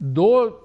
2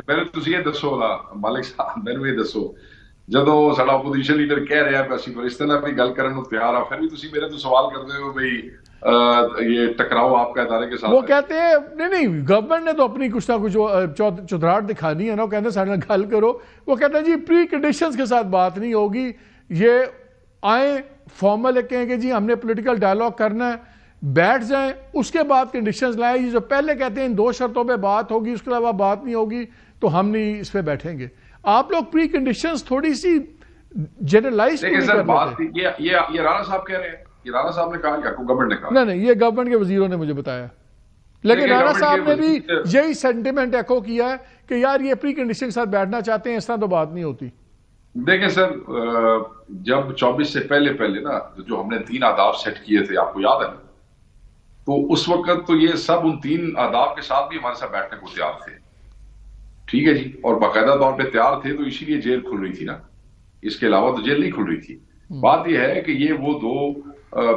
ਪਹਿਲੇ ਤੁਸੀਂ ਇਹ ਦੱਸੋ ਨਾ ਮਾਲਿਕ ਸਾਹਿਬ, ਮੈਨੂੰ ਇਹ ਦੱਸੋ, ਜਦੋਂ ਸਾਡਾ ਆਪੋਜੀਸ਼ਨ ਲੀਡਰ ਕਹਿ ਰਿਹਾ ਕਿ ਅਸੀਂ ਫਰਿਸ਼ਤੇ ਨਾਲ ਵੀ ਗੱਲ ਕਰਨ ਨੂੰ ਤਿਆਰ ਆ, ਫਿਰ ਵੀ ਤੁਸੀਂ ਮੇਰੇ ਤੋਂ ਸਵਾਲ ਕਰਦੇ ਹੋ ਬਈ یہ ٹکراؤ آپ کا ادارے کے ساتھ؟ وہ کہتے ہیں نہیں گورنمنٹ نے تو اپنی کچھ نہ کچھ چودراہٹ دکھانی ہے نا، وہ کہتے ہیں سارے گل کرو۔ وہ کہتے ہیں جی پری کنڈیشنز کے ساتھ بات نہیں ہوگی، یہ آئیں فارمل کہیں کہ جی ہم نے پولیٹیکل ڈائلاگ کرنا ہے، بیٹھ جائیں، اس کے بعد کنڈیشنز لائیں۔ یہ جو پہلے کہتے ہیں ان 2 شرطوں پہ بات ہوگی، اس کے علاوہ بات نہیں ہوگی، تو ہم نہیں اس پہ بیٹھیں گے۔ آپ لوگ پری کنڈیشنز تھوڑی سی جنرلائز نہیں سر، بات یہ رانا صاحب کہہ رہے ہیں، یہ رانا صاحب نے کہا کہ گورنمنٹ نے کہا؟ نہیں، یہ گورنمنٹ کے وزیروں نے مجھے بتایا، لیکن رانا صاحب نے بھی یہی سینٹیمنٹ ایکو کیا ہے کہ یار یہ پری کنڈیشن کے ساتھ بیٹھنا چاہتے ہیں، اس طرح تو بات نہیں ہوتی۔ دیکھیں سر، جب 24 سے پہلے نا جو ہم نے 3 اہداف سیٹ کیے تھے، آپ کو یاد ہے نا، تو اس وقت تو یہ سب ان 3 اہداف کے ساتھ بھی ہمارے ساتھ بیٹھنے کو تیار تھے، ٹھیک ہے جی، اور باقاعدہ طور پہ تیار تھے، تو اسی لیے جیل کھل رہی تھی نا، اس کے علاوہ تو جیل نہیں کھل رہی تھی۔ بات یہ ہے کہ یہ وہ 2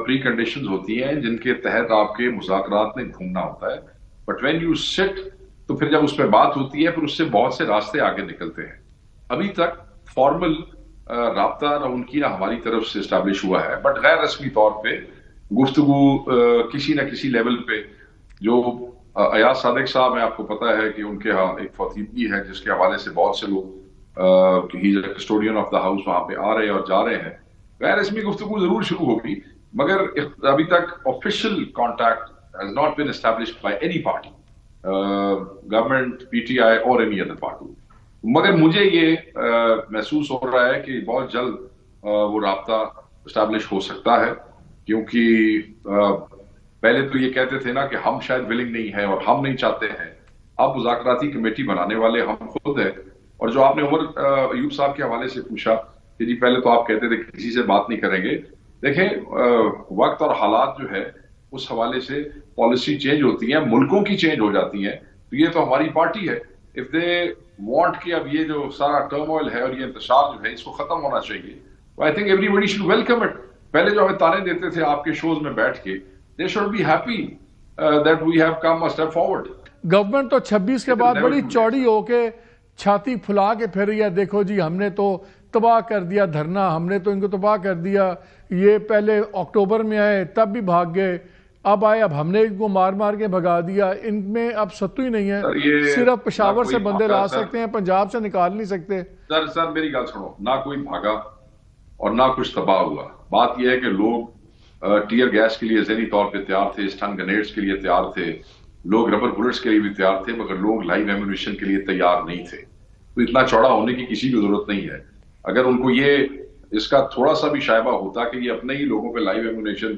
پری کنڈیشنز ہوتی ہیں جن کے تحت آپ کے مذاکرات میں گھومنا ہوتا ہے، بٹ وین یو سٹ، تو پھر جب اس پہ بات ہوتی ہے پھر اس سے بہت سے راستے آگے نکلتے ہیں۔ ابھی تک فارمل رابطہ نہ ان کی نہ ہماری طرف سے اسٹیبلش ہوا ہے، بٹ غیر رسمی طور پہ گفتگو کسی نہ کسی لیول پہ، جو ایاز صادق صاحب ہیں، آپ کو پتا ہے کہ ان کے ہاں ایک فوتیدگی ہے جس کے حوالے سے بہت سے لوگ کسٹوڈین آف دا ہاؤس وہاں پہ آ رہے ہیں اور جا رہے ہیں۔ غیر رسمی گفتگو ضرور شروع ہوگی، مگر ابھی تک official contact has not been established by any party, government, PTI or any other party. مگر مجھے یہ محسوس ہو رہا ہے کہ بہت جلد وہ رابطہ اسٹیبلش ہو سکتا ہے، کیونکہ پہلے تو یہ کہتے تھے نا کہ ہم شاید ولنگ نہیں ہیں اور ہم نہیں چاہتے ہیں، اب مذاکراتی کمیٹی بنانے والے ہم خود ہیں۔ اور جو آپ نے عمر ایوب صاحب کے حوالے سے پوچھا کہ جی پہلے تو آپ کہتے تھے کسی سے بات نہیں کریں گے، دیکھیں وقت اور حالات جو ہے اس حوالے سے پالیسی چینج ہوتی ہیں، ملکوں کی چینج ہو جاتی ہیں، تو یہ تو ہماری پارٹی ہے، اف دے وانٹ کہ اب یہ جو سارا ٹرموائل ہے اور یہ انتشار جو ہے اس کو ختم ہونا چاہیے، I think everybody should welcome it. پہلے جو ہمیں تانے دیتے تھے آپ کے شوز میں بیٹھ کے، they should be happy that we have come a step forward. Government تو 26 کے بعد بڑی چوڑی ہو کے چھاتی پھلا کے پھر رہی ہے، دیکھو جی ہم نے تو تباہ کر دیا دھرنا، ہم نے تو ان کو تباہ کر دیا، یہ پہلے اکتوبر میں آئے تب بھی بھاگ گئے، اب آئے اب ہم نے ان کو مار مار کے بھگا دیا، ان میں اب ستو ہی نہیں ہے، صرف پشاور سے بندے لا سکتے ہیں، پنجاب سے نکال نہیں سکتے۔ سر میری گل سنو، نہ کوئی بھاگا اور نہ کچھ تباہ ہوا، بات یہ ہے کہ لوگ ٹیئر گیس کے لیے ذہنی طور پہ تیار تھے، اسٹن گرینیڈز کے لیے تیار تھے، لوگ ربر بلٹس کے لیے بھی تیار تھے، مگر لوگ لائیو ایمونیشن کے لیے تیار نہیں تھے۔ تو اتنا چوڑا ہونے کی کسی کی ضرورت نہیں ہے۔ اگر ان کو یہ اس کا تھوڑا سا بھی شائبہ ہوتا کہ یہ اپنے ہی لوگوں پہ لائیو ایمونیشن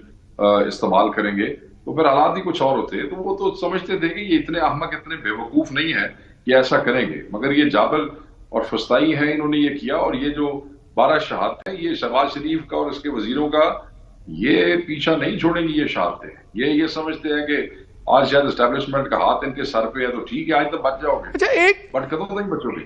استعمال کریں گے تو پھر حالات ہی کچھ اور ہوتے، تو وہ تو سمجھتے تھے کہ یہ اتنے احمق، اتنے بے وقوف نہیں ہے کہ ایسا کریں گے، مگر یہ جابر اور فستائی ہیں، انہوں نے یہ کیا، اور یہ جو 12 شہادتیں ہیں، یہ شہباز شریف کا اور اس کے وزیروں کا یہ پیچھا نہیں چھوڑیں گی، یہ شہادتیں یہ سمجھتے ہیں کہ آج شاید اسٹیبلشمنٹ کا ہاتھ ان کے سر پہ ہے تو ٹھیک ہے، آج تو بچ جاؤ گے، بٹ کدوں تک بچو گے؟